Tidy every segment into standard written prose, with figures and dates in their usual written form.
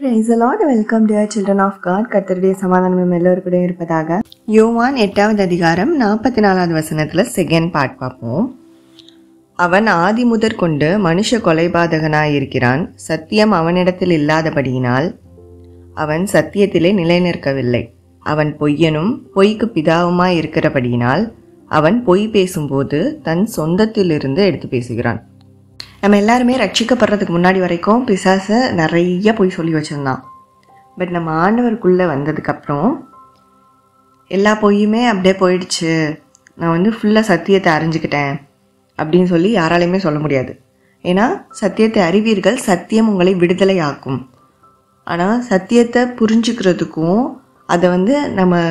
Praise the Lord. Welcome dear children of God. கர்த்தருடைய சமாதானம் எல்லோருக்கூடயும் இருப்பதாக. யோவான் 8வது அதிகாரம் 44வது வசனத்துல செகண்ட் பார்ட் பார்ப்போம். அவன் ஆதி முதற் கொண்டு மனுஷ கொலைபாதகனாய் இருக்கிறான். சத்தியம் அவனிடத்தில் இல்லாதபடியினால் அவன் சத்தியத்திலே நிலை நிற்கவில்லை. அவன் பொய்யனும் பொய்க்கு பிதாவுமாய் இருக்கிறபடியினால் அவன் பொய் பேசும்போது தன் சொந்தத்திலிருந்து எடுத்து பேசுகிறான். நம்ம எல்லாருமே ரட்சிக்கப்படுறதுக்கு முன்னாடி வரைக்கும் பிசாசை நிறைய பொய் சொல்லி வச்சுருந்தான். பட் நம்ம ஆண்டவருக்குள்ளே வந்ததுக்கப்புறம் எல்லா பொய்யுமே அப்படியே போயிடுச்சு, நான் ஃபுல்லாக சத்தியத்தை அறிஞ்சிக்கிட்டேன் அப்படின்னு சொல்லி யாராலையுமே சொல்ல முடியாது. ஏன்னா சத்தியத்தை அறிவீர்கள், சத்தியம் உங்களை விடுதலை ஆக்கும். ஆனால் சத்தியத்தை புரிஞ்சுக்கிறதுக்கும் அதை நம்ம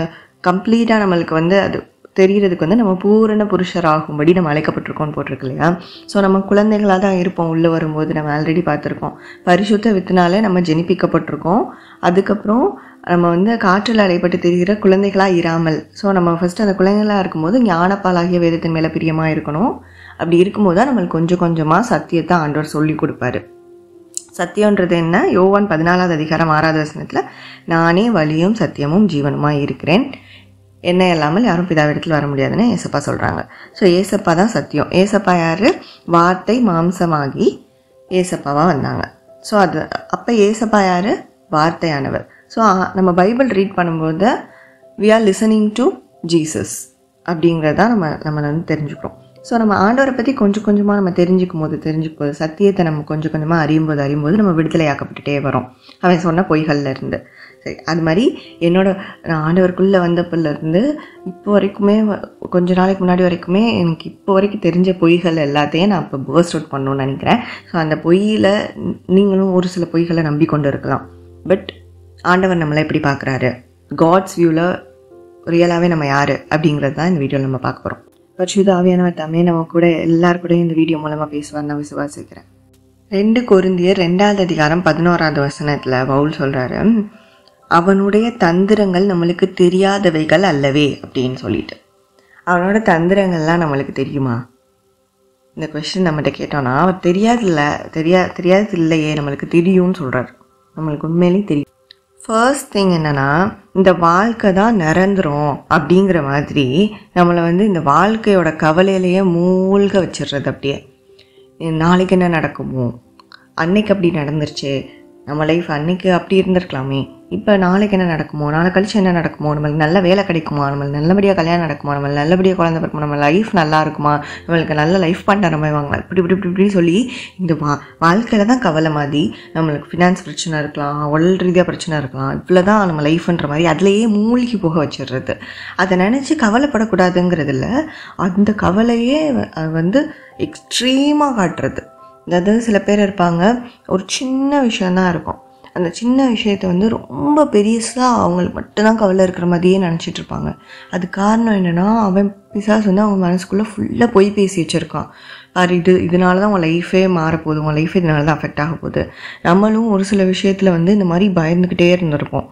கம்ப்ளீட்டாக நம்மளுக்கு அது தெரிகிறதுக்கு நம்ம பூரண புருஷராகும்படி நம்ம அழைக்கப்பட்டிருக்கோம்னு போட்டிருக்கு இல்லையா. ஸோ நம்ம குழந்தைகளாக தான் இருப்போம். உள்ளே வரும்போது நம்ம ஆல்ரெடி பார்த்துருக்கோம், பரிசுத்த வித்தினாலே நம்ம ஜெனிப்பிக்கப்பட்டிருக்கோம். அதுக்கப்புறம் நம்ம காற்றில் அலைப்பட்டு தெரிகிற குழந்தைகளாக இராமல், ஸோ நம்ம ஃபஸ்ட்டு அந்த குழந்தைகளாக இருக்கும்போது ஞானப்பாலாகிய வேதத்தின் மேலே பிரியமாக இருக்கணும். அப்படி இருக்கும்போது தான் நம்மளுக்கு கொஞ்சம் கொஞ்சமாக சத்தியத்தை ஆண்டவர் சொல்லி கொடுப்பாரு. சத்தியன்றது என்ன? யோவான் 14வது அதிகாரம் 6வது வசனத்தில், நானே வழியும் சத்தியமும் ஜீவனுமாய் இருக்கிறேன், என்ன இல்லாமல் யாரும் பிதாவிடத்தில் வர முடியாதுன்னு ஏசப்பா சொல்கிறாங்க. ஸோ ஏசப்பா தான் சத்தியம். ஏசப்பா யார்? வார்த்தை மாம்சமாகி ஏசப்பாவாக வந்தாங்க. ஸோ அது அப்போ ஏசப்பா யார்? வார்த்தையானவர். ஸோ நம்ம பைபிள் ரீட் பண்ணும்போது we are listening to Jesus அப்படிங்கிறதான் நம்ம தெரிஞ்சுக்கிறோம். ஸோ நம்ம ஆண்டவரை பற்றி கொஞ்சம் கொஞ்சமாக நம்ம தெரிஞ்சுக்கும் போது சத்தியத்தை நம்ம கொஞ்சம் கொஞ்சமாக அறியும்போது நம்ம விடுதலையாக்கப்பட்டுட்டே வரோம் அவன் சொன்ன பொய்கள்லேருந்து. சரி, அது மாதிரி நான் ஆண்டவருக்குள்ளே வந்தப்பிலேருந்து இப்போ வரைக்குமே, கொஞ்ச நாளைக்கு முன்னாடி வரைக்குமே எனக்கு இப்போ வரைக்கும் தெரிஞ்ச பொய்கள் எல்லாத்தையும் நான் இப்போ பர்ஸ்ட் அவுட் பண்ணணும்னு நினைக்கிறேன். ஸோ அந்த பொய்யில் நீங்களும் ஒரு சில பொய்களை நம்பி கொண்டு இருக்கலாம். பட் ஆண்டவர் நம்மளை எப்படி பார்க்குறாரு, காட்ஸ் வியூவில் ரியலாகவே நம்ம யார் அப்படிங்கிறது தான் இந்த வீடியோவில் நம்ம பார்க்க போகிறோம். பரிசுத்த ஆவியானவர் தாமே நம்ம கூட எல்லாருக்கூடையும் இந்த வீடியோ மூலமாக பேசுவார் நான் விசுவாசிக்கிறேன். 2 கொரிந்தியர் 2வது அதிகாரம் 11வது வசனத்தில் பவுல் சொல்கிறாரு, அவனுடைய தந்திரங்கள் நம்மளுக்கு தெரியாதவைகள் அல்லவே அப்படின்னு சொல்லிட்டு. அவனோட தந்திரங்கள்லாம் நம்மளுக்கு தெரியுமா? இந்த கொஸ்டின் நம்மகிட்ட கேட்டோன்னா அவர் தெரியாது இல்லையே, நம்மளுக்கு தெரியும்னு சொல்கிறார். நம்மளுக்கு உண்மையிலேயே தெரியும். ஃபர்ஸ்ட் திங் என்னென்னா, இந்த வாழ்க்கை தான் நிரந்தரம் அப்படிங்கிற மாதிரி நம்மளை இந்த வாழ்க்கையோட கவலையிலேயே மூழ்க வச்சிடுறது. அப்படியே நாளைக்கு என்ன நடக்குமோ, அன்னைக்கு அப்படி நடந்துருச்சு, நம்ம லைஃப் அன்னைக்கு அப்படி இருந்திருக்கலாமே, இப்போ நாளைக்கு என்ன நடக்குமோ, நாளை கழிச்சு என்ன நடக்குமோ, நம்மளுக்கு நல்ல வேலை கிடைக்குமா, நம்மளுக்கு நல்லபடியாக கல்யாணம் நடக்குமா, நம்மளுக்கு நல்லபடியாக குழந்தை பிறக்குமா, நம்ம லைஃப் நல்லா இருக்குமா, நம்மளுக்கு நல்ல லைஃப் பண்ணுற மாதிரி வாங்கலாம், இப்படி சொல்லி இந்த வாழ்க்கையில் தான் கவலை மாதிரி. நம்மளுக்கு ஃபினான்ஸ் பிரச்சனை இருக்கலாம், உடல் ரீதியாக பிரச்சனை இருக்கலாம், இவ்வளோ தான் நம்ம லைஃப்ன்ற மாதிரி அதிலேயே மூழ்கி போக வச்சிடுறது. அதை நினச்சி கவலைப்படக்கூடாதுங்கிறதுல அந்த கவலையே எக்ஸ்ட்ரீமாக காட்டுறது. அதாவது சில பேர் இருப்பாங்க, ஒரு சின்ன விஷயந்தான் இருக்கும், அந்த சின்ன விஷயத்தை ரொம்ப பெருசாக அவங்களுக்கு மட்டும்தான் கவலை இருக்கிற மாதிரியே நினச்சிட்டு இருப்பாங்க. அது காரணம் என்னென்னா, அவன் பிசாசு அவங்க மனசுக்குள்ளே ஃபுல்லாக பொய் பேசி வச்சுருக்கான். பாரு, இதனால தான் உங்கள் லைஃபே மாறப்போகுது, உங்கள் லைஃப் இதனால தான் அஃபெக்ட் ஆக போகுது. நம்மளும் ஒரு சில விஷயத்தில் இந்த மாதிரி பயந்துக்கிட்டே இருந்திருப்போம்.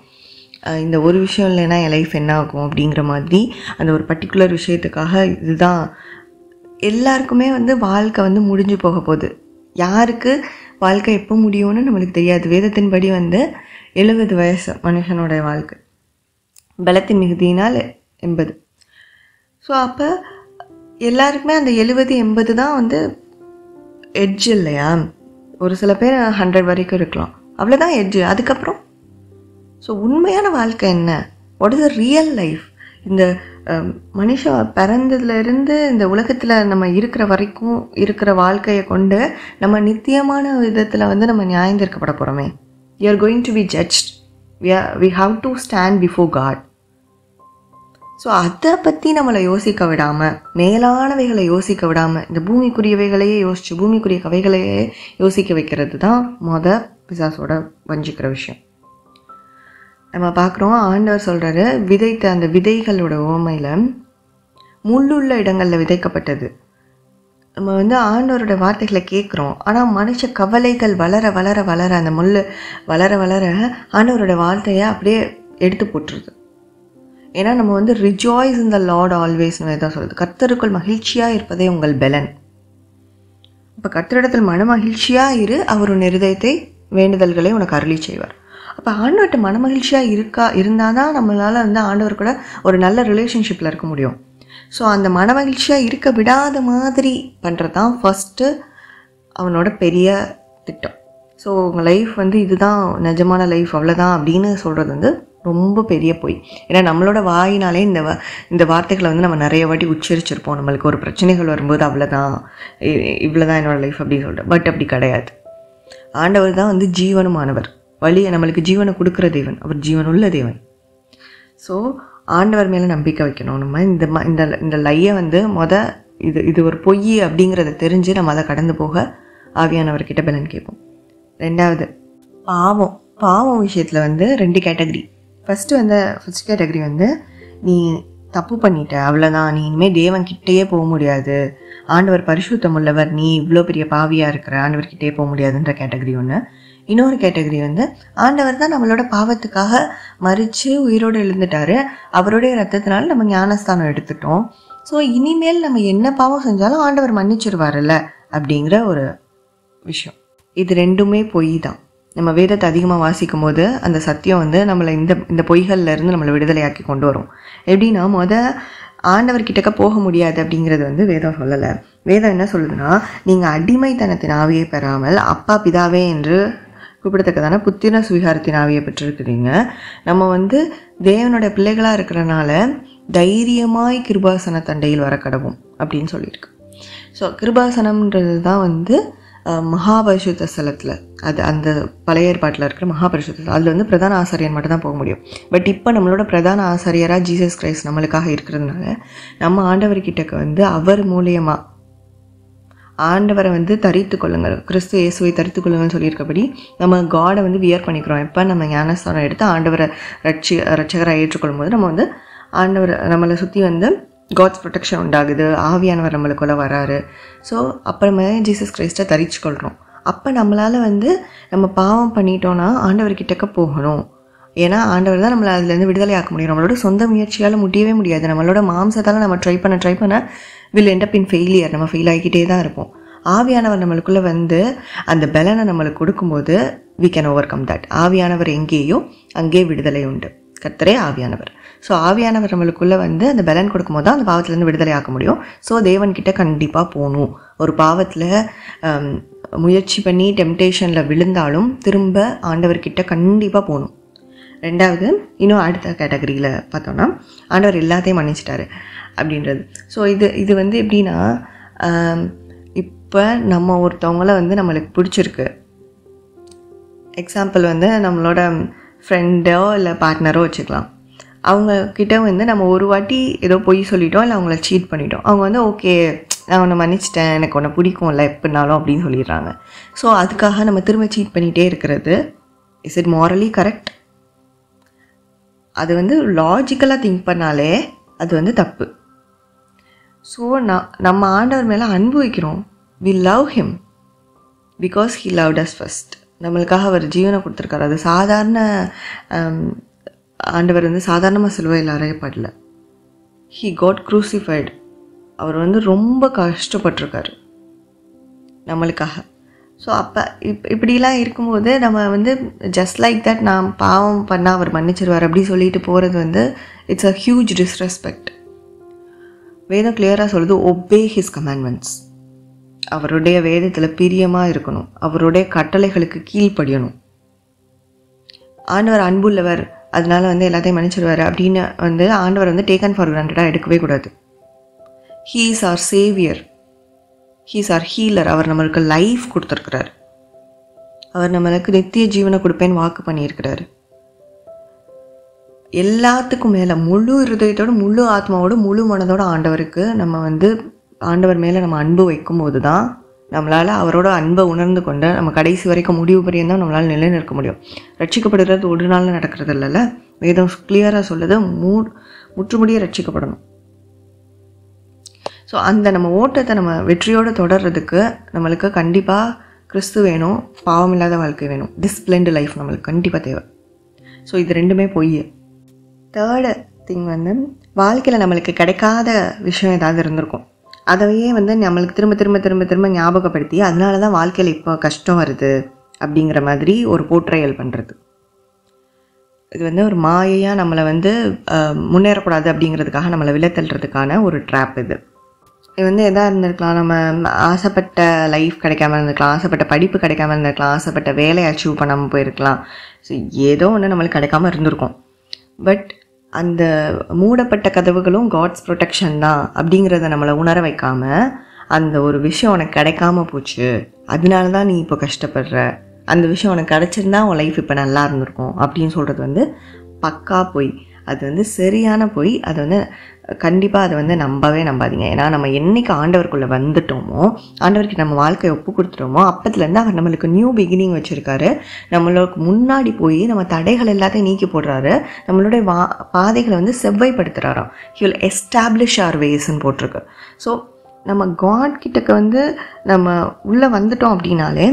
இந்த ஒரு விஷயம் இல்லைன்னா என் லைஃப் என்ன ஆகும் அப்படிங்கிற மாதிரி. அந்த ஒரு பர்டிகுலர் விஷயத்துக்காக இதுதான் எல்லாருக்குமே வாழ்க்கை முடிஞ்சு போக போகுது. யாருக்கு வாழ்க்கை எப்போ முடியும்னு நம்மளுக்கு தெரியாது. வேதத்தின்படி 70 வயசு மனுஷனோட வாழ்க்கை, பலத்தின் மிகுதியினால் 80. ஸோ அப்போ எல்லாருக்குமே அந்த 70-80 தான் எட்ஜ் இல்லையா. ஒரு சில பேர் 100 வரைக்கும் இருக்கலாம், அவ்வளோதான் எட்ஜு. அதுக்கப்புறம் ஸோ உண்மையான வாழ்க்கை என்ன? What is the real life? இந்த மனுஷன் பிறந்ததுலேருந்து இந்த உலகத்தில் நம்ம இருக்கிற வரைக்கும் இருக்கிற வாழ்க்கையை கொண்டு நம்ம நித்தியமான விதத்தில் நம்ம நியாயந்திருக்கப்பட போகிறோமே. You are going to be judged. We have to stand before God. So அதை பற்றி நம்மளை யோசிக்க விடாமல், மேலானவைகளை யோசிக்க விடாமல், இந்த பூமிக்குரியவைகளையே யோசிச்சு பூமிக்குரிய கவைகளையே யோசிக்க வைக்கிறது தான் பிசாசோட வஞ்சிக்கிற விஷயம். நம்ம பார்க்குறோம், ஆண்டவர் சொல்கிறாரு, விதைத்த அந்த விதைகளோட உவமையில் முள்ளுள்ள இடங்களில் விதைக்கப்பட்டது. நம்ம ஆண்டவரோட வார்த்தைகளை கேட்குறோம், ஆனால் மனுஷ கவலைகள் வளர வளர வளர அந்த முள் வளர வளர ஆண்டவரோட வார்த்தையை அப்படியே எடுத்து போட்டுருது. ஏன்னா நம்ம ரிஜாய்ஸ் இன் த லார்ட் ஆல்வேஸ்னு தான் சொல்லுது. கர்த்தருக்குள் மகிழ்ச்சியாக இருப்பதே உங்கள் பலன். இப்போ கர்த்தரிடத்தில் மன மகிழ்ச்சியாக இரு, அவர் உன் இருதயத்தை வேண்டுதல்களை உனக்கு அருளி செய்வார். அப்போ ஆண்டவர்கிட்ட மனமகிழ்ச்சியாக இருந்தால் தான் நம்மளால் வந்து ஆண்டவர் கூட ஒரு நல்ல ரிலேஷன்ஷிப்பில் இருக்க முடியும். ஸோ அந்த மனமகிழ்ச்சியாக இருக்க விடாத மாதிரி பண்ணுறது தான் ஃபஸ்ட்டு அவனோட பெரிய திட்டம். ஸோ உங்கள் லைஃப் வந்து இதுதான் நிஜமான லைஃப் அவ்வளோதான் அப்படின்னு சொல்கிறது வந்து ரொம்ப பெரிய பொய். ஏன்னா நம்மளோட வாயினாலே இந்த வார்த்தைகளை வந்து நம்ம நிறைய வாட்டி உச்சரிச்சிருப்போம். நம்மளுக்கு ஒரு பிரச்சனைகள் வரும்போது அவ்வளோதான், இவ்வளோதான் என்னோடய லைஃப் அப்படின்னு சொல்லிட்டு. பட் அப்படி கிடையாது. ஆண்டவர் தான் வந்து ஜீவனுமானவர், வழியை நம்மளுக்கு ஜீவனை கொடுக்குற தேவன், அவர் ஜீவனுள்ள தேவன். ஸோ ஆண்டவர் மேலே நம்பிக்கை வைக்கணும். நம்ம இந்த லையை வந்து இது ஒரு பொய் அப்படிங்கிறத தெரிஞ்சு நம்ம அதை கடந்து போக ஆவியானவர்கிட்ட பலன் கேட்போம். ரெண்டாவது, பாவம் விஷயத்தில் வந்து 2 கேட்டகரி. ஃபர்ஸ்ட் கேட்டகரி வந்து நீ தப்பு பண்ணிட்ட அவ்வளோதான், நீ இனிமேல் தேவன்கிட்டயே போக முடியாது, ஆண்டவர் பரிசுத்தம் உள்ளவர், நீ இவ்வளோ பெரிய பாவியாக இருக்கிற, ஆண்டவர்கிட்டயே போக முடியாதுன்ற கேட்டகரி ஒன்று. இன்னொரு கேட்டகரி வந்து ஆண்டவர் தான் நம்மளோட பாவத்துக்காக மறித்து உயிரோடு எழுந்துட்டாரு, அவருடைய ரத்தத்தினால நம்ம ஞானஸ்தானம் எடுத்துட்டோம், ஸோ இனிமேல் நம்ம என்ன பாவம் செஞ்சாலும் ஆண்டவர் மன்னிச்சிருவார்ல அப்படிங்கிற ஒரு விஷயம். இது ரெண்டுமே பொய் தான். நம்ம வேதத்தை அதிகமாக வாசிக்கும் போது அந்த சத்தியம் வந்து நம்மளை இந்த பொய்கள்லேருந்து நம்மளை விடுதலையாக்கி கொண்டு வரும். எப்படின்னா ஆண்டவர்கிட்டக்க போக முடியாது அப்படிங்கிறது வந்து வேதம் சொல்லலை. வேதம் என்ன சொல்லுதுன்னா, நீங்கள் அடிமைத்தனத்தின் ஆவியை பெறாமல் அப்பா பிதாவே என்று கூப்பிடத்தக்கதான புத்திர சுவீகாரத்தின் ஆவியை பெற்றிருக்கிறீங்க. நம்ம வந்து தேவனுடைய பிள்ளைகளாக இருக்கிறனால தைரியமாய் கிருபாசன தண்டையில் வர கடவும் அப்படின்னு சொல்லியிருக்கு. ஸோ கிருபாசனம்ன்றது தான் வந்து மகாபரிசுத்த ஸ்தலத்தில், அது அந்த பழைய ஏற்பாட்டில் இருக்கிற மகாபரிசுத்த, அதில் வந்து பிரதான ஆசாரியன் மட்டும் தான் போக முடியும். பட் இப்போ நம்மளோட பிரதான ஆசாரியராக ஜீசஸ் கிரைஸ்ட் நம்மளுக்காக இருக்கிறதுனால நம்ம ஆண்டவர்கிட்டக்க வந்து அவர் மூலியமாக ஆண்டவரை வந்து தரித்து கொள்ளுங்கள், கிறிஸ்து இயேசுவை தரித்து கொள்ளுங்கள்னு சொல்லியிருக்கபடி நம்ம காடை வந்து வியர் பண்ணிக்கிறோம். எப்போ நம்ம ஞானஸ்தானம் எடுத்து ஆண்டவரை ரட்சகராக ஏற்றுக்கொள்ளும் போது நம்ம வந்து ஆண்டவர் நம்மளை சுற்றி வந்து காட்ஸ் ப்ரொடெக்ஷன் உண்டாகுது, ஆவியானவர் நம்மளுக்குள்ளே வராரு. ஸோ அப்புறமே ஜீசஸ் கிரைஸ்ட்டை தரிச்சு கொள்கிறோம். அப்போ நம்மளால் வந்து நம்ம பாவம் பண்ணிட்டோன்னா ஆண்டவர்கிட்டக்க போகணும். ஏன்னா ஆண்டவர் தான் நம்மளை அதுலேருந்து விடுதலை ஆக்க முடியும். நம்மளோட சொந்த முயற்சியால் முடியவே முடியாது. நம்மளோட மாம்சத்தால் நம்ம ட்ரை பண்ண will end up in failure. நம்ம ஃபெயில் ஆகிக்கிட்டே தான் இருப்போம். ஆவியானவர் நம்மளுக்குள்ளே வந்து அந்த பலனை நம்மளுக்கு கொடுக்கும்போது we can overcome that. ஆவியானவர் எங்கேயோ அங்கே விடுதலை உண்டு. கர்த்தரே ஆவியானவர். ஸோ ஆவியானவர் நம்மளுக்குள்ளே வந்து அந்த பலன் கொடுக்கும் போது தான் அந்த பாவத்திலேருந்து விடுதலை ஆக்க முடியும். ஸோ தேவன்கிட்ட கண்டிப்பாக போகணும். ஒரு பாவத்தில் முயற்சி பண்ணி டெம்டேஷனில் விழுந்தாலும் திரும்ப ஆண்டவர்கிட்ட கண்டிப்பாக போகணும். ரெண்டாவது, இன்னும் அடுத்த கேட்டகரியில் பார்த்தோன்னா ஆண்டவர் எல்லாத்தையும் மன்னிச்சிட்டாரு அப்படின்றது. ஸோ இது வந்து எப்படின்னா, இப்போ நம்ம ஒருத்தவங்கள வந்து நம்மளுக்கு பிடிச்சிருக்கு, எக்ஸாம்பிள் வந்து நம்மளோட ஃப்ரெண்டோ இல்லை பார்ட்னரோ வச்சுக்கலாம். அவங்கக்கிட்ட வந்து நம்ம ஒரு வாட்டி ஏதோ பொய் சொல்லிட்டோம், இல்லை அவங்கள சீட் பண்ணிட்டோம். அவங்க வந்து ஓகே நான் உன்னை மன்னிச்சிட்டேன், எனக்கு உன்னை பிடிக்கும்ல எப்படினாலும் அப்படின்னு சொல்லிடுறாங்க. ஸோ அதுக்காக நம்ம திரும்ப சீட் பண்ணிகிட்டே இருக்கிறது இஸ் இட் மாரலி கரெக்ட்? அது வந்து லாஜிக்கலாக திங்க் பண்ணாலே அது வந்து தப்பு. ஸோ நம்ம ஆண்டவர் மேலே அன்பு வைக்கிறோம். We love him because he loved us first. நம்மளுக்காக அவர் ஜீவனை கொடுத்துருக்காரு. அது சாதாரண ஆண்டவர் வந்து சாதாரணமாக சிலுவையில் அறையப்படல. He got க்ரூசிஃபைடு. அவர் வந்து ரொம்ப கஷ்டப்பட்டிருக்காரு நம்மளுக்காக. ஸோ அப்போ இப்படிலாம் இருக்கும்போது நம்ம வந்து ஜஸ்ட் லைக் தட் நான் பாவம் பண்ணால் அவர் மன்னிச்சிருவார் அப்படி சொல்லிட்டு போகிறது வந்து இட்ஸ் அ ஹியூஜ் டிஸ்ரெஸ்பெக்ட். வேதம் கிளியராக சொல்லுது, ஒபே ஹிஸ் கமாண்ட்மெண்ட்ஸ். அவருடைய வேதத்தில் பிரியமாக இருக்கணும், அவருடைய கட்டளைகளுக்கு கீழ்ப்படியணும். ஆண்டவர் அன்புள்ளவர், அதனால வந்து எல்லாத்தையும் மன்னிச்சிருவார் அப்படின்னு வந்து ஆண்டவர் வந்து டேக்கன் ஃபார் கிராண்டடாக எடுக்கவே கூடாது. He is our saviour, he is our healer. அவர் நம்மளுக்கு லைஃப் கொடுத்துருக்கிறார். அவர் நம்மளுக்கு நித்திய ஜீவனை கொடுப்பேன்னு வாக்கு பண்ணியிருக்கிறாரு. எல்லாத்துக்கும் மேலே முழு இருதயத்தோடு முழு ஆத்மாவோடு முழு மனதோடு ஆண்டவருக்கு நம்ம வந்து ஆண்டவர் மேலே நம்ம அன்பு வைக்கும்போது தான் நம்மளால் அவரோட அன்பை உணர்ந்து கொண்டு நம்ம கடைசி வரைக்கும் முடிவு பரியந்தான் தான் நம்மளால் நிலைநிற்க முடியும். ரட்சிக்கப்படுகிறது ஒரு நாள் நடக்கிறது இல்லைல்ல. வேதம் கிளியராக சொல்லுது, முற்றுமுடிய ரட்சிக்கப்படணும். ஸோ அந்த நம்ம ஓட்டத்தை நம்ம வெற்றியோடு தொடர்றதுக்கு நம்மளுக்கு கண்டிப்பாக கிறிஸ்து வேணும், பாவம் இல்லாத வாழ்க்கை வேணும், டிசிப்ளின்டு லைஃப் நம்மளுக்கு கண்டிப்பாக தேவை. ஸோ இது ரெண்டுமே பொய். தேர்டு திங் வந்து வாழ்க்கையில் நம்மளுக்கு கிடைக்காத விஷயம் ஏதாவது இருந்திருக்கும், அதையே வந்து நம்மளுக்கு திரும்ப திரும்ப திரும்ப திரும்ப ஞாபகப்படுத்தி அதனால தான் வாழ்க்கையில் இப்போ கஷ்டம் வருது அப்படிங்கிற மாதிரி ஒரு போர்ட்ரையல் பண்ணுறது. இது வந்து ஒரு மாயையாக நம்மளை வந்து முன்னேறக்கூடாது அப்படிங்கிறதுக்காக நம்மளை விலத்தள்ளுறதுக்கான ஒரு ட்ராப் இது. இது வந்து எதாக இருந்திருக்கலாம், நம்ம ஆசைப்பட்ட லைஃப் கிடைக்காம இருந்திருக்கலாம், ஆசைப்பட்ட படிப்பு கிடைக்காம இருந்திருக்கலாம், ஆசைப்பட்ட வேலையை அச்சீவ் பண்ணாமல் போயிருக்கலாம். ஸோ ஏதோ ஒன்று நம்மளுக்கு கிடைக்காம இருந்திருக்கும். பட் அந்த மூடப்பட்ட கதவுகளும் காட்ஸ் ப்ரொடெக்ஷன் தான் அப்படிங்கிறத நம்மளை உணர வைக்காமல், அந்த ஒரு விஷயம் உனக்கு கிடைக்காம போச்சு, அதனால தான் நீ இப்போ கஷ்டப்படுற, அந்த விஷயம் உனக்கு கிடச்சிருந்தா உன் லைஃப் இப்போ நல்லா இருந்திருக்கும் அப்படின்னு சொல்கிறது வந்து பக்கா போய். அது வந்து சரியான போய். அது வந்து கண்டிப்பாக அதை வந்து நம்பாதீங்க. ஏன்னா நம்ம என்றைக்கு ஆண்டவருக்குள்ளே வந்துட்டோமோ, ஆண்டவருக்கு நம்ம வாழ்க்கையை ஒப்பு கொடுத்துட்டோமோ, அப்பத்துலேருந்து அவர் நம்மளுக்கு நியூ பிகினிங் வச்சுருக்காரு. நம்மளுக்கு முன்னாடி போய் நம்ம தடைகள் எல்லாத்தையும் நீக்கி போடுறாரு. நம்மளுடைய பாதைகளை வந்து செவ்வாய்ப்படுத்துகிறாராம். ஹி வில் எஸ்டாப்ளிஷ் அவர் வேஸ்ன்னு போட்டிருக்கு. ஸோ நம்ம காட் கிட்டக்கு வந்து நம்ம உள்ளே வந்துட்டோம் அப்படின்னாலே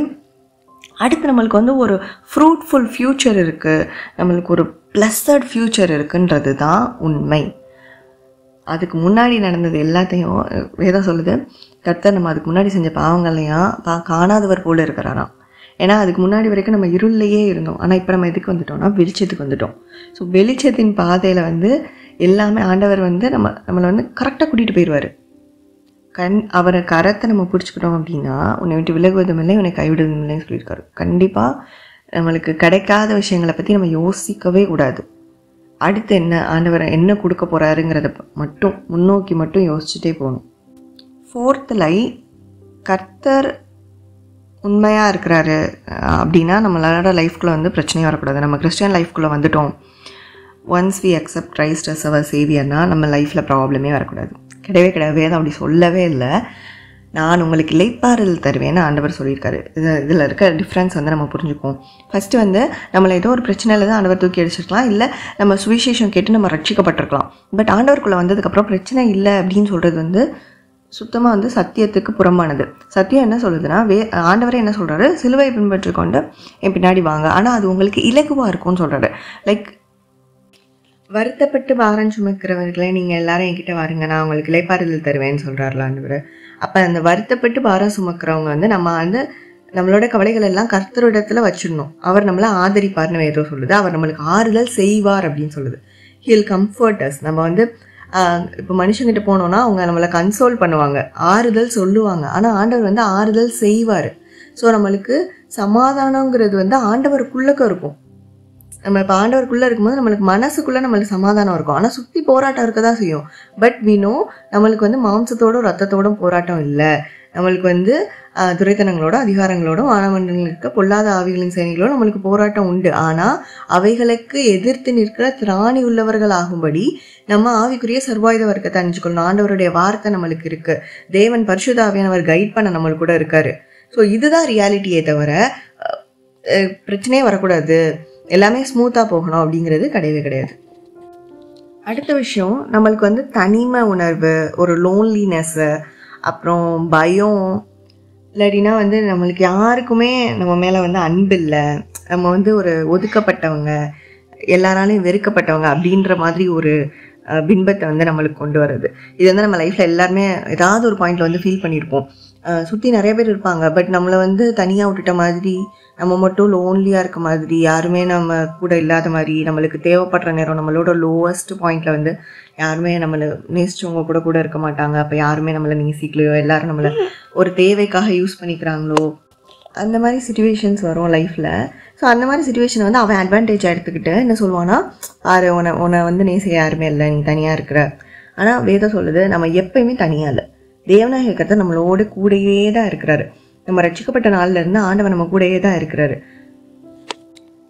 அடுத்து நம்மளுக்கு வந்து ஒரு ஃப்ரூட்ஃபுல் ஃப்யூச்சர் இருக்குது, நம்மளுக்கு ஒரு பிளஸட் ஃப்யூச்சர் இருக்குன்றது தான் உண்மை. அதுக்கு முன்னாடி நடந்தது எல்லாத்தையும் வேதம் சொல்லுது, கர்த்தர் நம்ம அதுக்கு முன்னாடி செஞ்ச பாவங்களையும் காணாதவர் போல இருக்கிறாராம். ஏன்னா அதுக்கு முன்னாடி வரைக்கும் நம்ம இருள்லையே இருந்தோம். ஆனால் இப்போ நம்ம எதுக்கு வந்துட்டோம்னா வெளிச்சத்துக்கு வந்துட்டோம். ஸோ வெளிச்சத்தின் பாதையில் வந்து எல்லாமே ஆண்டவர் வந்து நம்மளை வந்து கரெக்டாக கூட்டிகிட்டு போயிடுவார். அவரை கரத்தை நம்ம பிடிச்சிக்கிட்டோம் அப்படின்னா, உன்னை விட்டு விலகுவதும் இல்லை, உன்னை கைவிடுவதும் இல்லைன்னு சொல்லியிருக்காரு. கண்டிப்பாக நம்மளுக்கு கிடைக்காத விஷயங்களை பற்றி நம்ம யோசிக்கவே கூடாது. அடுத்து என்ன ஆண்டவர் என்ன கொடுக்க போகிறாருங்கிறத மட்டும் முன்னோக்கி மட்டும் யோசிச்சுட்டே போகணும். 4th லை, கர்த்தர் உண்மையாக இருக்கிறாரு அப்படின்னா நம்மளோட லைஃப்குள்ளே வந்து பிரச்சனையும் வரக்கூடாது. நம்ம கிறிஸ்டியன் லைஃப்குள்ளே வந்துட்டோம், once we accept Christ as our சேவியர்னா நம்ம லைஃப்பில் ப்ராப்ளமே வரக்கூடாது. கிடையவே கிடையாது. அப்படி சொல்லவே இல்லை. நான் உங்களுக்கு இளைப்பாறுதல் தருவேன்னு ஆண்டவர் சொல்லியிருக்காரு. இதில் இருக்க டிஃப்ரென்ஸ் வந்து நம்ம புரிஞ்சுக்குவோம். ஃபஸ்ட்டு வந்து நம்மளை ஏதோ ஒரு பிரச்சனையில் தான் ஆண்டவர் தூக்கி அடிச்சிருக்கலாம், இல்லை நம்ம சுவிசேஷம் கேட்டு நம்ம ரட்சிக்கப்பட்டிருக்கலாம். பட் ஆண்டவருக்குள்ளே வந்ததுக்கப்புறம் பிரச்சனை இல்லை அப்படின்னு சொல்கிறது வந்து சுத்தமாக வந்து சத்தியத்துக்கு புறம்பானது. சத்தியம் என்ன சொல்லுதுன்னா, ஆண்டவரே என்ன சொல்கிறாரு, சிலுவை பின்பற்றி கொண்டு என் பின்னாடி வாங்க, ஆனால் அது உங்களுக்கு இலகுவாக இருக்கும்னு சொல்கிறாரு. லைக் வருத்தப்பட்டு பாரம் சுமக்கிறவர்களே நீங்கள் எல்லாரும் என்கிட்ட வாருங்க, நான் உங்களுக்கு இளைப்பாறுதல் தருவேன்னு சொல்கிறாருல ஆண்டவர். அப்போ அந்த வருத்தப்பட்டு பாரம் சுமக்கிறவங்க வந்து நம்ம வந்து நம்மளோட கவலைகள் எல்லாம் கர்த்தரிடத்துல வச்சிடணும். அவர் நம்மளை ஆதரிப்பார்னு வேதம் சொல்லுது. அவர் நம்மளுக்கு ஆறுதல் செய்வார் அப்படின்னு சொல்லுது. He'll comfort us. நம்ம வந்து இப்போ மனுஷங்கிட்ட போனோம்னா அவங்க நம்மளை கன்சோல் பண்ணுவாங்க, ஆறுதல் சொல்லுவாங்க. ஆனால் ஆண்டவர் வந்து ஆறுதல் செய்வார். ஸோ நம்மளுக்கு சமாதானங்கிறது வந்து ஆண்டவருக்குள்ளக்க இருக்கும். நம்ம இப்போ ஆண்டவருக்குள்ளே இருக்கும்போது நம்மளுக்கு மனசுக்குள்ளே நம்மளுக்கு சமாதானம் இருக்கும். ஆனால் சுற்றி போராட்டம் இருக்க தான் செய்யும். பட் வி நோ நம்மளுக்கு வந்து மாம்சத்தோடும் ரத்தத்தோடும் போராட்டம் இல்லை. நம்மளுக்கு வந்து துரைத்தனங்களோட அதிகாரங்களோடும் வானமண்டலங்களுக்கு பொல்லாத ஆவிகளின் சேனைகளோடும் நம்மளுக்கு போராட்டம் உண்டு. ஆனால் அவைகளுக்கு எதிர்த்து நிற்கிற திராணி உள்ளவர்கள் ஆகும்படி நம்ம ஆவிக்குரிய சர்வாயுத வர்க்கத்தை அணிஞ்சுக்கொள்ளணும். ஆண்டவருடைய வார்த்தை நம்மளுக்கு இருக்குது. தேவன் பரிசுத்த ஆவியானவர் கைட் பண்ண நம்மளுக்கு கூட இருக்காரு. ஸோ இதுதான் ரியாலிட்டியே தவிர பிரச்சனையே வரக்கூடாது, எல்லாமே ஸ்மூத்தாக போகணும் அப்படிங்கிறது கிடையவே கிடையாது. அடுத்த விஷயம், நம்மளுக்கு வந்து தனிமை உணர்வு, ஒரு லோன்லினஸ்ஸு, அப்புறம் பயம், இல்லாட்டினா வந்து நம்மளுக்கு யாருக்குமே நம்ம மேலே வந்து அன்பு இல்லை, நம்ம வந்து ஒரு ஒதுக்கப்பட்டவங்க, எல்லாராலையும் வெறுக்கப்பட்டவங்க அப்படின்ற மாதிரி ஒரு பின்பத்தை வந்து நம்மளுக்கு கொண்டு வர்றது. இது வந்து நம்ம லைஃப்பில் எல்லாருமே ஏதாவது ஒரு பாயிண்டில் வந்து ஃபீல் பண்ணியிருப்போம். சுற்றி நிறைய பேர் இருப்பாங்க, பட் நம்மளை வந்து தனியாக விட்டுட்ட மாதிரி, நம்ம மட்டும் லோன்லியாக இருக்க மாதிரி, யாருமே நம்ம கூட இல்லாத மாதிரி, நம்மளுக்கு தேவைப்படுற நேரம் நம்மளோட லோவஸ்ட் பாயிண்டில் வந்து யாருமே நம்மளை நேசிச்சவங்க கூட இருக்க மாட்டாங்க. அப்போ யாருமே நம்மளை நேசிக்கலையோ, எல்லாரும் நம்மளை ஒரு தேவைக்காக யூஸ் பண்ணிக்கிறாங்களோ, அந்த மாதிரி சுச்சுவேஷன்ஸ் வரும் லைஃப்பில். ஸோ அந்த மாதிரி சுச்சுவேஷனை வந்து அவன் அட்வான்டேஜ் எடுத்துக்கிட்டு என்ன சொல்லுவான்னா, உன்னை வந்து நேசிக்க யாருமே இல்லை, நீ தனியாக இருக்கிற. ஆனால் வேதம் சொல்லுது, நம்ம எப்பயுமே தனியாக இல்லை. தேவனாக இருக்கிறத நம்மளோட கூடயே தான் இருக்கிறாரு. நம்ம ரட்சிக்கப்பட்ட நாள்ல இருந்து ஆண்டவன் நம்ம கூடயே தான் இருக்கிறாரு.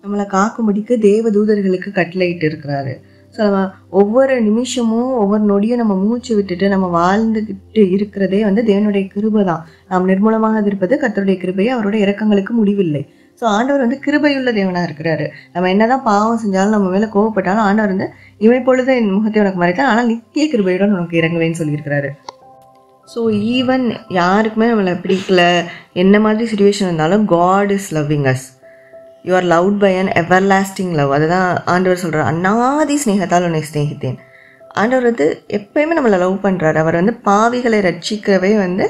நம்மளை காக்கும்படிக்கு தேவ தூதர்களுக்கு கட்டளையிட்டு இருக்கிறாரு. ஸோ நம்ம ஒவ்வொரு நிமிஷமும் ஒவ்வொரு நொடியும் நம்ம மூச்சு விட்டுட்டு நம்ம வாழ்ந்துக்கிட்டு இருக்கிறதே வந்து தேவனுடைய கிருபை தான். நாம் நிர்மூலமாக இருப்பது கர்த்தருடைய கிருபையை, அவருடைய இரக்கங்களுக்கு முடிவில்லை. ஸோ ஆண்டவர் வந்து கிருபையுள்ள தேவனாக இருக்கிறாரு. நம்ம என்னதான் பாவம் செஞ்சாலும், நம்ம மேலே கோவப்பட்டாலும் ஆண்டவர் வந்து இமைப்பொழுது என் முகத்தை உனக்கு மறைத்தான், ஆனால் நித்திய கிருபையுடன் உனக்கு இறங்குவேன்னு சொல்லியிருக்கிறாரு. ஸோ ஈவன் யாருக்குமே நம்மளை பிடிக்கல, என்ன மாதிரி சுச்சுவேஷன் இருந்தாலும் God is loving us. You are loved by an everlasting love. அதுதான் ஆண்டவர் சொல்கிறார், அநாதி ஸ்நேகத்தால் உன்னை ஸ்நேகித்தேன். ஆண்டவர் வந்து எப்பயுமே நம்மளை லவ் பண்ணுறாரு. அவர் வந்து பாவிகளை ரட்சிக்கவே வந்து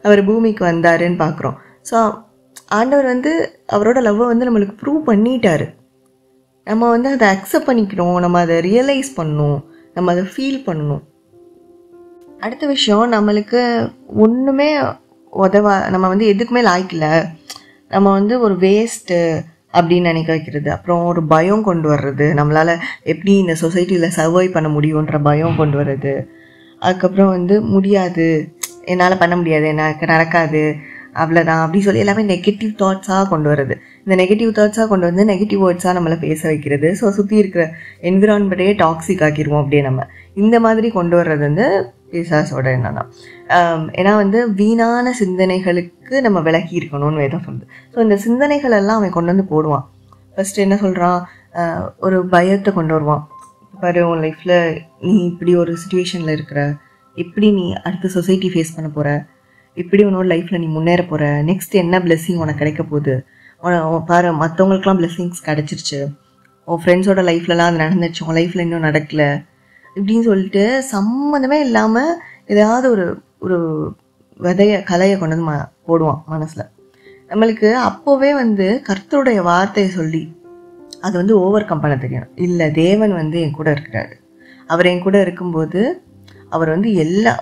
அவர் பூமிக்கு வந்தாருன்னு பார்க்குறோம். ஸோ ஆண்டவர் வந்து அவரோட லவ்வை வந்து நம்மளுக்கு ப்ரூவ் பண்ணிட்டாரு. நம்ம வந்து அதை அக்செப்ட் பண்ணிக்கணும், நம்ம அதை ரியலைஸ் பண்ணணும், நம்ம அதை ஃபீல் பண்ணணும். அடுத்த விஷயம், நம்மளுக்கு ஒன்றுமே நம்ம வந்து எதுக்குமே லாய்க்கல, நம்ம வந்து ஒரு வேஸ்ட்டு அப்படின்னு நினைக்க வைக்கிறது. அப்புறம் ஒரு பயம் கொண்டு வர்றது, நம்மளால் எப்படி இந்த சொசைட்டியில் சர்வை பண்ண முடியுன்ற பயம் கொண்டு வர்றது. அதுக்கப்புறம் வந்து முடியாது, என்னால் பண்ண முடியாது, எனக்கு நடக்காது, அவ்வளோதான் அப்படி சொல்லி எல்லாமே நெகட்டிவ் தாட்ஸாக கொண்டு வருது. இந்த நெகட்டிவ் தாட்ஸாக கொண்டு வந்து நெகட்டிவ் வேர்ட்ஸாக நம்மளை பேச வைக்கிறது. ஸோ சுற்றி இருக்கிற என்விரான்மெண்ட்டே டாக்ஸிக் ஆக்கிடுவோம் அப்படியே நம்ம. இந்த மாதிரி கொண்டு வர்றது வந்து பிசாசோட என்னன்னா, ஏன்னா வந்து வீணான சிந்தனைகளுக்கு நம்ம விலகி இருக்கணும்னு வேதம் சொல்லுது. ஸோ இந்த சிந்தனைகள் எல்லாம் அவன் கொண்டு வந்து போடுவான். ஃபஸ்ட்டு என்ன சொல்கிறான், ஒரு பயத்தை கொண்டு வருவான். பாரு, உன் லைஃப்பில் நீ இப்படி ஒரு சுச்சுவேஷனில் இருக்கிற, எப்படி நீ அடுத்த சொசைட்டி ஃபேஸ் பண்ண போகிற, இப்படி உன்னோட லைஃப்பில் நீ முன்னேற போகிற, நெக்ஸ்ட் என்ன பிளெஸ்ஸிங் உனக்கு கிடைக்க போகுது, பாரு மற்றவங்களுக்குலாம் பிளெஸ்ஸிங்ஸ் கிடச்சிருச்சு, உன் ஃப்ரெண்ட்ஸோட லைஃப்லலாம் அது நடந்துச்சு, உன் லைஃப்பில் இன்னும் நடக்கலை இப்படின்னு சொல்லிட்டு சம்மந்தமே இல்லாமல் ஏதாவது ஒரு ஒரு கலையை கொண்டு வந்து போடுவான் மனசில். நம்மளுக்கு அப்போவே வந்து கர்த்தருடைய வார்த்தையை சொல்லி அது வந்து ஓவர் கம் பண்ண தெரியணும். இல்லை, தேவன் வந்து என் கூட இருக்கிறாரு, அவர் என் கூட இருக்கும்போது அவர் வந்து எல்லா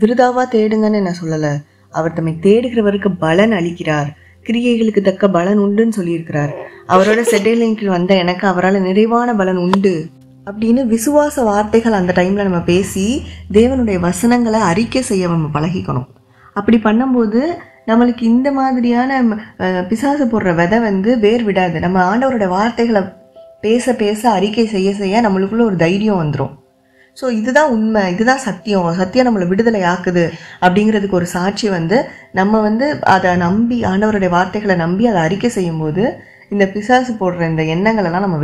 விருதாவாக தேடுங்கன்னு நான் சொல்லலை, அவர் தம்மை தேடுகிறவருக்கு பலன் அளிக்கிறார், கிரியைகளுக்கு தக்க பலன் உண்டுன்னு சொல்லியிருக்கிறார், அவரோட செட்டிலிங்க்கு வந்த எனக்கு அவரால் நிறைவான பலன் உண்டு அப்படின்னு விசுவாச வார்த்தைகள் அந்த டைமில் நம்ம பேசி தேவனுடைய வசனங்களை அறிக்கை செய்ய நம்ம பழகிக்கணும். அப்படி பண்ணும்போது நம்மளுக்கு இந்த மாதிரியான பிசாசு போடுற விதை வந்து வேர் விடாது. நம்ம ஆண்டவரோட வார்த்தைகளை பேச பேச அறிக்கை செய்ய செய்ய நம்மளுக்குள்ள ஒரு தைரியம் வந்துடும். ஸோ இதுதான் உண்மை, இதுதான் சத்தியம், சத்தியம் நம்மளை விடுதலை ஆக்குது அப்படிங்கிறதுக்கு ஒரு சாட்சி வந்து நம்ம வந்து அதை நம்பி ஆண்டவருடைய வார்த்தைகளை நம்பி அதை அறிக்கை செய்யும்போது இந்த பிசாசு போடுற இந்த எண்ணங்களெல்லாம் நம்ம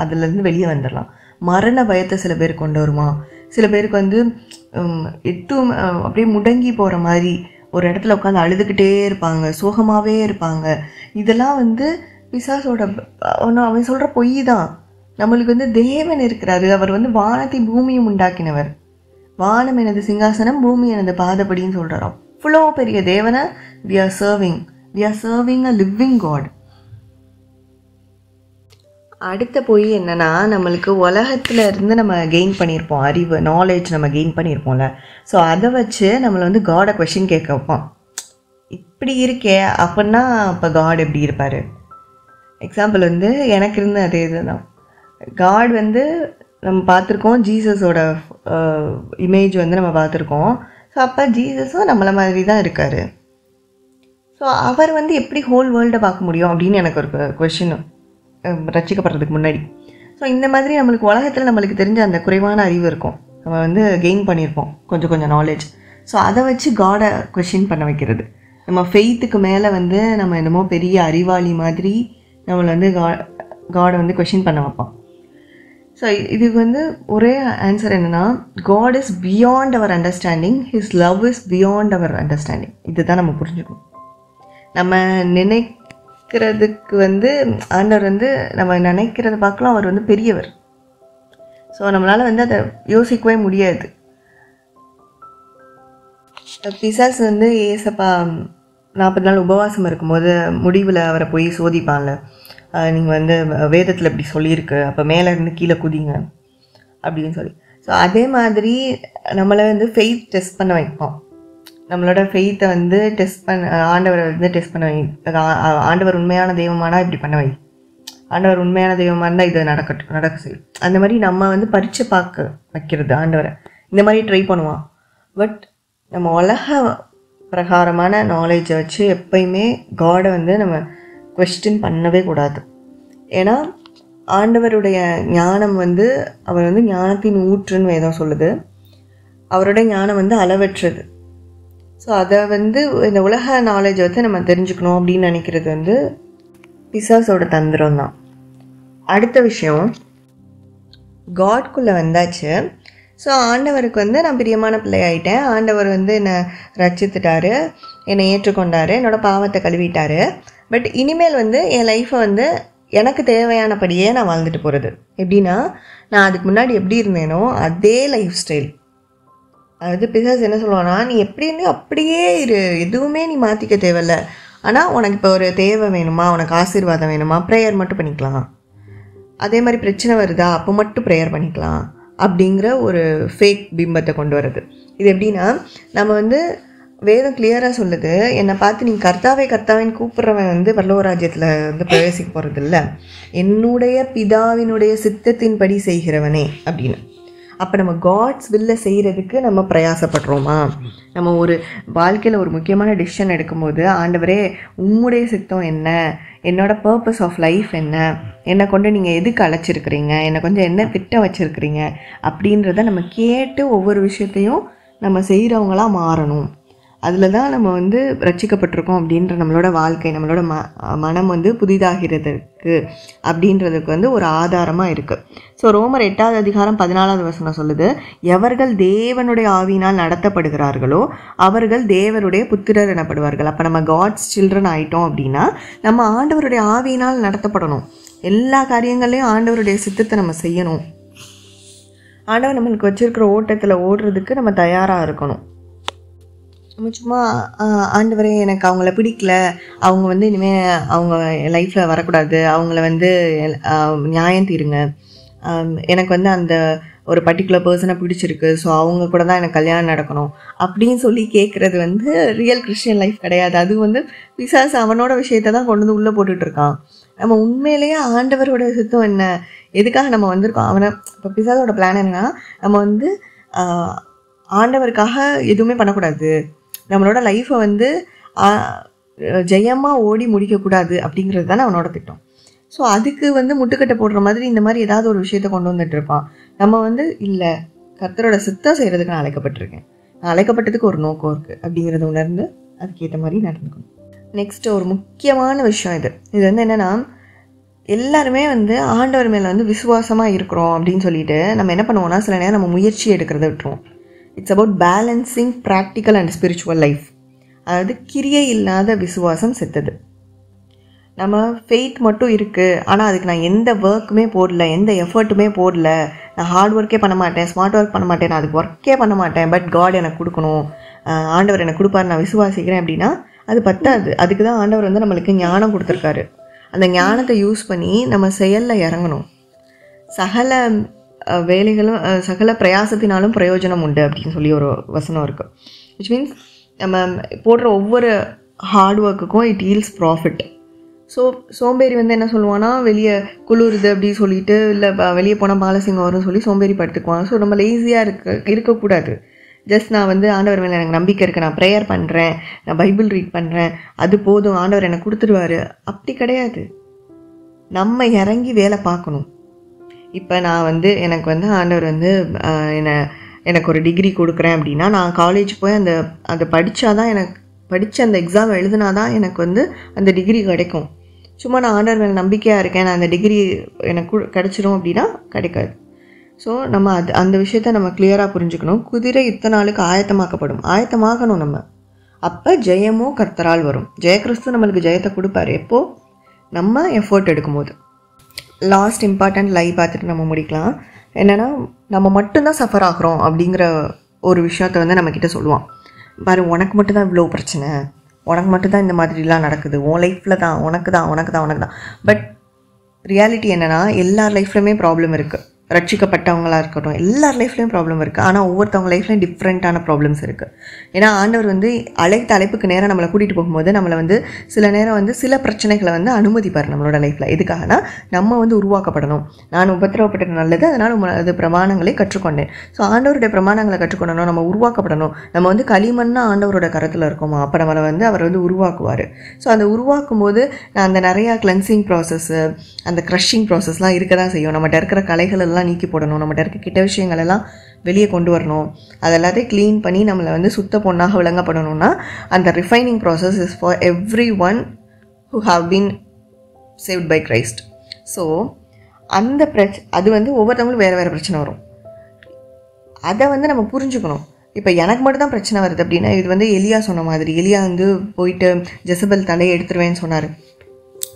அதுலேருந்து வெளியே வந்துடலாம். மரண பயத்தை சில பேர் கொண்டு வருமா, சில பேருக்கு வந்து அப்படியே முடங்கி போகிற மாதிரி ஒரு இடத்துல உட்காந்து அழுதுகிட்டே இருப்பாங்க, சோகமாகவே இருப்பாங்க. இதெல்லாம் வந்து பிசாசோட அவன் சொல்கிற பொய் தான். நம்மளுக்கு வந்து தேவன் இருக்கிறாரு, அவர் வந்து வானத்தை பூமியும் உண்டாக்கினவர், வானம் எனது சிங்காசனம் பூமி எனது பாதப்படின்னு சொல்கிறார். அவ்வளோ பெரிய தேவனை we are serving a living God. அடுத்த போய் என்னன்னா, நம்மளுக்கு உலகத்துல இருந்து நம்ம கெயின் பண்ணியிருப்போம், அறிவு நாலேஜ் நம்ம கெயின் பண்ணியிருப்போம்ல. ஸோ அதை வச்சு நம்மளை வந்து காடை கொஷின் கேட்க வைப்போம். இப்படி இருக்கே அப்படின்னா அப்போ காட் எப்படி இருப்பார்? எக்ஸாம்பிள் வந்து எனக்கு இருந்த அதே இதுதான். காட் வந்து நம்ம பார்த்துருக்கோம், ஜீசஸோட இமேஜ் வந்து நம்ம பார்த்துருக்கோம். ஸோ அப்போ ஜீசஸும் நம்மளை மாதிரி தான் இருக்கார். ஸோ அவர் வந்து எப்படி ஹோல் வேர்ல்டை பார்க்க முடியும் அப்படின்னு எனக்கு ஒரு கொஷின் ரசிக்கப்படுறதுக்கு முன்னாடி. ஸோ இந்த மாதிரி நம்மளுக்கு உலகத்தில் நம்மளுக்கு தெரிஞ்ச அந்த குறைவான அறிவு இருக்கும், நம்ம வந்து கெயின் பண்ணியிருப்போம் கொஞ்சம் கொஞ்சம் நாலேஜ். ஸோ அதை வச்சு காடை கொஷின் பண்ண வைக்கிறது. நம்ம ஃபெய்த்துக்கு மேலே வந்து நம்ம என்னமோ பெரிய அறிவாளி மாதிரி நம்மளை வந்து காடை வந்து கொஷின் பண்ண வைப்பான். ஸோ இதுக்கு வந்து ஒரே ஆன்சர் என்னென்னா, God is beyond our understanding, his love is beyond our understanding. இதுதான் நம்ம புரிஞ்சுக்கணும். நம்ம நினைக்கிறதுக்கு வந்து ஆண்டவர் வந்து நம்ம நினைக்கிறத பார்க்கலாம், அவர் வந்து பெரியவர். ஸோ நம்மளால் வந்து அதை யோசிக்கவே முடியாது. பிசாசு வந்து ஏசப்பா 40 நாள் உபவாசம் இருக்கும்போது முடிவில் அவரை போய் சோதிப்பான்ல, நீங்கள் வந்து வேதத்தில் இப்படி சொல்லியிருக்கு, அப்போ மேலே இருந்து கீழே குதிங்க அப்படின்னு சொல்லி. ஸோ அதே மாதிரி நம்மளை வந்து ஃபெய்த் டெஸ்ட் பண்ண வைப்போம். நம்மளோட ஃபெய்த்தை வந்து ஆண்டவரை வந்து டெஸ்ட் பண்ண வை. ஆண்டவர் உண்மையான தெய்வமானா இப்படி பண்ண வை, ஆண்டவர் உண்மையான தெய்வமாக இருந்தால் இது நடக்க செய்யும். அந்த மாதிரி நம்ம வந்து பரீட்சை பார்க்க வைக்கிறது ஆண்டவரை. இந்த மாதிரி ட்ரை பண்ணுவான். பட் நம்ம உலக பிரகாரமான நாலேஜை வச்சு எப்பயுமே காடை வந்து நம்ம கொஸ்டின் பண்ணவே கூடாது. ஏன்னா ஆண்டவருடைய ஞானம் வந்து அவர் வந்து ஞானத்தின் ஊற்றுன்னு வேதம் சொல்லுது. அவருடைய ஞானம் வந்து அளவற்றது. ஸோ அதை வந்து இந்த உலக நாலேஜை வச்சு நம்ம தெரிஞ்சுக்கணும் அப்படின்னு நினைக்கிறது வந்து பிசாசோட தந்திரம் தான். அடுத்த விஷயம், காட்குள்ளே வந்தாச்சு. ஸோ ஆண்டவருக்கு வந்து நான் பிரியமான பிள்ளை ஆகிட்டேன், ஆண்டவர் வந்து என்னை ரட்சித்துட்டாரு, என்னை ஏற்றுக்கொண்டார், என்னோடய பாவத்தை கழுவிட்டார். பட் இனிமேல் வந்து என் லைஃப்பை வந்து எனக்கு தேவையானபடியே நான் வாழ்ந்துட்டு போகிறது. எப்படின்னா, நான் அதுக்கு முன்னாடி எப்படி இருந்தேனோ அதே லைஃப் ஸ்டைல். அதாவது பிசாசு என்ன சொல்லுவான்னா, நீ எப்படி இருந்து அப்படியே இரு, எதுவுமே நீ மாற்றிக்க தேவையில்ல, ஆனால் உனக்கு இப்போ ஒரு தேவை வேணுமா, உனக்கு ஆசீர்வாதம் வேணுமா, ப்ரேயர் மட்டும் பண்ணிக்கலாம், அதே மாதிரி பிரச்சனை வருதா அப்போ மட்டும் ப்ரேயர் பண்ணிக்கலாம் அப்படிங்கிற ஒரு ஃபேக் பிம்பத்தை கொண்டு வருது. இது எப்படின்னா, நம்ம வந்து வேதம் கிளியராக சொல்லுது, என்னை பார்த்து நீ கர்த்தாவேன்னு கூப்பிட்றவன் வந்து பரலோகராஜ்யத்தில் வந்து பிரவேசிக்க போகிறது இல்லை, என்னுடைய பிதாவினுடைய சித்தத்தின்படி செய்கிறவனே அப்படின்னு. அப்போ நம்ம காட்ஸ் வில்லை செய்கிறதுக்கு நம்ம பிரயாசப்படுறோமா? நம்ம ஒரு வாழ்க்கையில் ஒரு முக்கியமான டிசிஷன் எடுக்கும்போது, ஆண்டவரே உம்முடைய சித்தம் என்ன, என்னோட பர்பஸ் ஆஃப் லைஃப் என்ன, என்னை கொண்டு நீங்கள் எதுக்கு அழைச்சிருக்கிறீங்க, என்னை கொஞ்சம் என்ன திட்டம் வச்சுருக்கிறீங்க அப்படின்றத நம்ம கேட்டு ஒவ்வொரு விஷயத்தையும் நம்ம செய்கிறவங்களாக மாறணும். அதில் தான் நம்ம வந்து ரட்சிக்கப்பட்டிருக்கோம் அப்படின்ற நம்மளோட வாழ்க்கை, நம்மளோட மனம் வந்து புதிதாகிறதுக்கு அப்படின்றதுக்கு வந்து ஒரு ஆதாரமாக இருக்குது. ஸோ ரோமர் 8:14 சொல்லுது, எவர்கள் தேவனுடைய ஆவியினால் நடத்தப்படுகிறார்களோ அவர்கள் தேவனுடைய புத்திரர் எனப்படுவார்கள். அப்போ நம்ம காட்ஸ் சில்ட்ரன் ஆகிட்டோம் அப்படின்னா நம்ம ஆண்டவருடைய ஆவியினால் நடத்தப்படணும். எல்லா காரியங்களையும் ஆண்டவருடைய சித்தத்தை நம்ம செய்யணும். ஆண்டவர் நம்மளுக்கு வச்சிருக்கிற ஓட்டத்தில் ஓடுறதுக்கு நம்ம தயாராக இருக்கணும். நம்ம சும்மா ஆண்டவரே எனக்கு அவங்கள பிடிக்கல, அவங்க வந்து இனிமேல் அவங்க லைஃப்பில் வரக்கூடாது, அவங்கள வந்து நியாயம் தீருங்க, எனக்கு வந்து அந்த ஒரு பர்டிகுலர் பர்சனை பிடிச்சிருக்கு, ஸோ அவங்க கூட தான் எனக்கு கல்யாணம் நடக்கணும் அப்படின்னு சொல்லி கேட்குறது வந்து ரியல் கிறிஸ்டியன் லைஃப் கிடையாது. அது வந்து பிசாசு அவனோட விஷயத்தை தான் கொண்டு வந்து உள்ளே போட்டுட்ருக்கான். நம்ம உண்மையிலேயே ஆண்டவரோட சித்தம் என்ன, எதுக்காக நம்ம வந்திருக்கோம், அவனை இப்போ பிசாசோட பிளான் என்னன்னா, நம்ம வந்து ஆண்டவருக்காக எதுவுமே பண்ணக்கூடாது, நம்மளோட லைஃப்பை வந்து ஜெயமாக ஓடி முடிக்கக்கூடாது அப்படிங்கிறது தானே அவனோட திட்டம். ஸோ அதுக்கு வந்து முட்டுக்கட்டை போடுற மாதிரி இந்த மாதிரி ஏதாவது ஒரு விஷயத்தை கொண்டு வந்துட்டு இருப்பான். நம்ம வந்து இல்லை, கர்த்தரோட சித்தம் செய்கிறதுக்கு நான் அழைக்கப்பட்டிருக்கேன், நான் அழைக்கப்பட்டதுக்கு ஒரு நோக்கம் இருக்குது அப்படிங்கிறத உணர்ந்து அதுக்கேற்ற மாதிரி நடந்துக்கணும். நெக்ஸ்ட்டு ஒரு முக்கியமான விஷயம் இது வந்து என்னென்னா, எல்லாருமே வந்து ஆண்டவர் மேலே வந்து விசுவாசமாக இருக்கிறோம் அப்படின்னு சொல்லிட்டு நம்ம என்ன பண்ணுவோம்னா, சில நேரம் நம்ம முயற்சி எடுக்கிறத விட்டுருவோம். It's about balancing practical and spiritual life. அதாவது கிரியை இல்லாத விசுவாசம் செத்தது. நம்ம ஃபெய்த் மட்டும் இருக்குது, ஆனால் அதுக்கு நான் எந்த ஒர்க்குமே போடல, எந்த எஃபர்ட்டுமே போடல, நான் ஹார்ட் ஒர்க்கே பண்ண மாட்டேன், ஸ்மார்ட் ஒர்க் பண்ண மாட்டேன், நான் அதுக்கு ஒர்க்கே பண்ண மாட்டேன், பட் காட் எனக்கு கொடுக்கணும், ஆண்டவர் எனக்கு கொடுப்பாரு, நான் விசுவாசிக்கிறேன் அப்படின்னா அது பத்தாது. அதுக்கு தான் ஆண்டவர் வந்து நம்மளுக்கு ஞானம் கொடுத்துருக்காரு. அந்த ஞானத்தை யூஸ் பண்ணி நம்ம செயலில் இறங்கணும். சகல வேலைகளும் சகல பிரயாசத்தினாலும் பிரயோஜனம் உண்டு அப்படின்னு சொல்லி ஒரு வசனம் இருக்குது. விச் மீன்ஸ் நம்ம போடுற ஒவ்வொரு ஹார்ட் ஒர்க்குக்கும் இட் ஈல்ஸ் ப்ராஃபிட். சோம்பேறி வந்து என்ன சொல்லுவான்னா, வெளியே குளிருது அப்படி சொல்லிட்டு, இல்லை வெளியே போனால் பாலசிங்கம் வரும்னு சொல்லி சோம்பேறி படுத்துக்குவாங்க. ஸோ நம்ம லேசியாக இருக்கக்கூடாது. ஜஸ்ட் நான் வந்து ஆண்டவர் மேலே எனக்கு நம்பிக்கை இருக்குது, நான் ப்ரேயர் பண்ணுறேன், நான் பைபிள் ரீட் பண்ணுறேன், அது போதும், ஆண்டவர் எனக்கு கொடுத்துருவாரு, அப்படி கிடையாது. நம்ம இறங்கி வேலை பார்க்கணும். இப்போ நான் வந்து எனக்கு வந்து ஆண்டவர் வந்து எனக்கு ஒரு டிகிரி கொடுக்குறேன் அப்படின்னா, நான் காலேஜ் போய் அதை படித்தாதான், எனக்கு படித்து அந்த எக்ஸாம் எழுதுனா தான் எனக்கு வந்து அந்த டிகிரி கிடைக்கும். சும்மா நான் ஆண்டவர் மேலே நம்பிக்கையாக இருக்கேன், நான் அந்த டிகிரி எனக்கு கிடச்சிடும் அப்படின்னா கிடைக்காது. ஸோ நம்ம அந்த விஷயத்த நம்ம கிளியராக புரிஞ்சுக்கணும். குதிரை இத்தனை நாளுக்கு ஆயத்தமாகணும் நம்ம. அப்போ ஜெயமோ கர்த்தரால் வரும். ஜெயகிறிஸ்து நம்மளுக்கு ஜெயத்தை கொடுப்பாரு எப்போ? நம்ம எஃபோர்ட் எடுக்கும்போது. லாஸ்ட் இம்பார்ட்டன்ட் லை பார்த்துட்டு நம்ம முடிக்கலாம். என்னென்னா, நம்ம மட்டும்தான் சஃபர் ஆகிறோம் அப்படிங்கிற ஒரு விஷயத்த வந்து நம்மக்கிட்ட சொல்லுவான். பாரு, உனக்கு மட்டும்தான் இவ்வளோ பிரச்சனை, உனக்கு மட்டும்தான் இந்த மாதிரிலாம் நடக்குது, உன் லைஃப்பில் தான் உனக்கு தான். பட் ரியாலிட்டி என்னென்னா, எல்லார் லைஃப்லையுமே ப்ராப்ளம் இருக்குது. ரட்சிக்கப்பட்டவங்களாக இருக்கட்டும், எல்லார் லைஃப்லையும் ப்ராப்ளம் இருக்குது. ஆனால் ஒவ்வொருத்தவங்க லைஃப்லையும் டிஃப்ரெண்ட்டான ப்ராப்ளம்ஸ் இருக்குது. ஏன்னா ஆண்டவர் வந்து அழைப்புக்கு நேரம் நம்மளை கூட்டிகிட்டு போகும்போது நம்மளை வந்து சில நேரம் வந்து சில பிரச்சனைகளை வந்து அனுமதிப்பார் நம்மளோட லைஃப்பில். எதுக்காகனா, நம்ம வந்து உருவாக்கப்படணும். நான் உபத்திரவப்பட்டது நல்லது, அதனால் அது பிரமாணங்களை கற்றுக்கொண்டேன். ஸோ ஆண்டவருடைய பிரமாணங்களை கற்றுக்கொள்ளணும், நம்ம உருவாக்கப்படணும். நம்ம வந்து களிமண்ணா ஆண்டவரோட கரத்தில் இருக்கோமா, அப்போ நம்மளை வந்து அவர் வந்து உருவாக்குவார். ஸோ அந்த உருவாக்கும் போது அந்த நிறையா கிளென்சிங் ப்ராசஸ்ஸு, அந்த க்ரஷிங் ப்ராசஸ்லாம் இருக்க தான் செய்யும். நம்மகிட்ட இருக்கிற கலைகள் எல்லாம் நீக்கி போடணும், நம்மகிட்ட இருக்க கிட்ட விஷயங்கள் எல்லாம் வெளியே கொண்டு வரணும், அதெல்லாத்தையும் க்ளீன் பண்ணி நம்மளை வந்து சுத்த பொண்ணாக விளங்கப்படணும்னா அந்த refining process is for everyone who have been saved by Christ. So அந்த அது வந்து ஒவ்வொருத்தவங்களும் வேறு பிரச்சனை வரும். அதை வந்து நம்ம புரிஞ்சுக்கணும். இப்போ எனக்கு மட்டும் தான் பிரச்சனை வருது அப்படின்னா, இது வந்து எலியா சொன்ன மாதிரி, எலியா வந்து போயிட்டு ஜெசபெல் தலையை எடுத்துருவேன்னு சொன்னார்.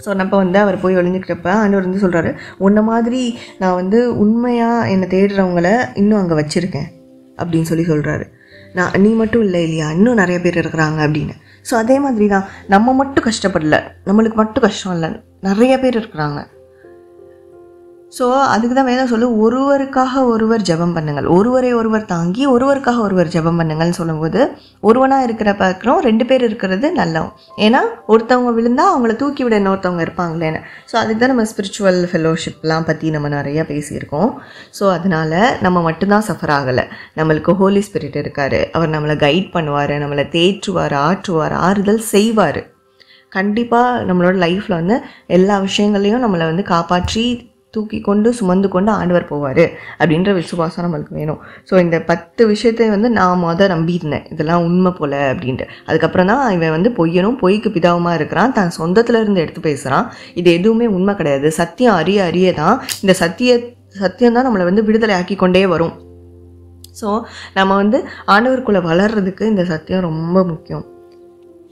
சொன்னப்போ வந்து அவர் போய் ஒளிஞ்சிக்கிறப்ப ஆண்டவர் வந்து சொல்கிறாரு, உன்ன மாதிரி நான் வந்து உண்மையாக என்னை தேடுறவங்கள இன்னும் அங்கே வச்சுருக்கேன் அப்படின்னு சொல்கிறாரு. நீ மட்டும் இல்லை இல்லையா, இன்னும் நிறைய பேர் இருக்கிறாங்க அப்படின்னு. ஸோ அதே மாதிரி தான், நம்ம மட்டும் கஷ்டப்படல, நம்மளுக்கு மட்டும் கஷ்டம் இல்லை, நிறைய பேர் இருக்கிறாங்க. ஸோ அதுக்கு தான் வேதம் சொல்லு, ஒருவருக்காக ஒருவர் ஜெபம் பண்ணுங்கள், ஒருவரை ஒருவர் தாங்கி ஒருவருக்காக ஒருவர் ஜெபம் பண்ணுங்கள்னு சொல்லும்போது ஒருவனாக இருக்கிற பார்க்குறோம் 2 பேர் இருக்கிறது நல்லவும். ஏன்னா ஒருத்தவங்க விழுந்தால் அவங்கள தூக்கி விட இன்னொருத்தவங்க இருப்பாங்களேன்னு. ஸோ அதுக்கு தான் நம்ம ஸ்பிரிச்சுவல் ஃபெலோஷிப்லாம் பற்றி நம்ம நிறையா பேசியிருக்கோம். ஸோ அதனால் நம்ம மட்டும்தான் சஃபர் ஆகலை, நம்மளுக்கு ஹோலி ஸ்பிரிட் இருக்கார். அவர் நம்மளை கைட் பண்ணுவார், நம்மளை தேற்றுவார், ஆற்றுவார், ஆறுதல் செய்வார். கண்டிப்பாக நம்மளோட லைஃப்பில் வந்து எல்லா விஷயங்களையும் நம்மளை வந்து காப்பாற்றி தூக்கி கொண்டு சுமந்து கொண்டு ஆண்டவர் போவார் அப்படின்ற விசுவாசம் நம்மளுக்கு வேணும். ஸோ இந்த 10 விஷயத்தை வந்து நான் நம்பியிருந்தேன், இதெல்லாம் உண்மை போல் அப்படின்ட்டு. அதுக்கப்புறம் தான் இவன் வந்து பொய்யனும் பொய்க்கு பிதாவுமாக இருக்கிறான், தன் சொந்தத்தில் இருந்து எடுத்து பேசுகிறான், இது எதுவுமே உண்மை கிடையாது, சத்தியம் அறிய தான் இந்த சத்தியம்தான் நம்மளை வந்து விடுதலை ஆக்கி கொண்டே வரும். ஸோ நம்ம வந்து ஆண்டவருக்குள்ளே வளர்கிறதுக்கு இந்த சத்தியம் ரொம்ப முக்கியம்.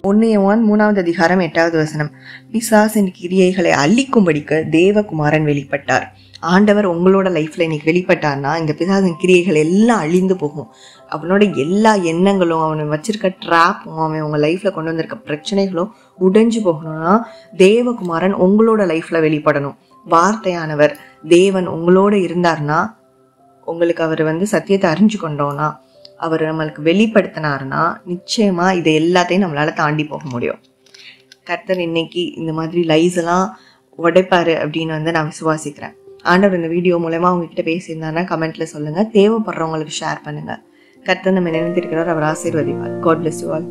1 யோவான் 3வது அதிகாரம் 8வது வசனம், பிசாசின் கிரியைகளை அழிக்கும்படிக்கு தேவகுமாரன் வெளிப்பட்டார். ஆண்டவர் உங்களோட லைஃப்பில் இன்னைக்கு வெளிப்பட்டார்னா இந்த பிசாசின் கிரியைகள் எல்லாம் அழிந்து போகும். அவனோட எல்லா எண்ணங்களும், அவனை வச்சிருக்க ட்ராப்பும், அவன் உங்கள் லைஃப்பில் கொண்டு வந்திருக்க பிரச்சனைகளும் உடைஞ்சு போகணும்னா தேவகுமாரன் உங்களோட லைஃப்பில் வெளிப்படணும். வார்த்தையானவர் தேவன் உங்களோட இருந்தார்னா, உங்களுக்கு அவர் வந்து சத்தியத்தை அறிஞ்சு கொண்டோன்னா, அவர் நம்மளுக்கு வெளிப்படுத்தினார்னா நிச்சயமாக இதை எல்லாத்தையும் நம்மளால் தாண்டி போக முடியும். கர்த்தர் இன்னைக்கு இந்த மாதிரி லைஸ் எல்லாம் உடைப்பார் அப்படின்னு வந்து நான் விசுவாசிக்கிறேன். ஆண்டவர் இந்த வீடியோ மூலமாக அவங்ககிட்ட பேசியிருந்தாருன்னா கமெண்ட்டில் சொல்லுங்கள், தேவைப்படுறவங்களுக்கு ஷேர் பண்ணுங்கள். கர்த்தர் நம்ம நினைத்திருக்கிறார், அவர் ஆசீர்வதிப்பார். God bless you all.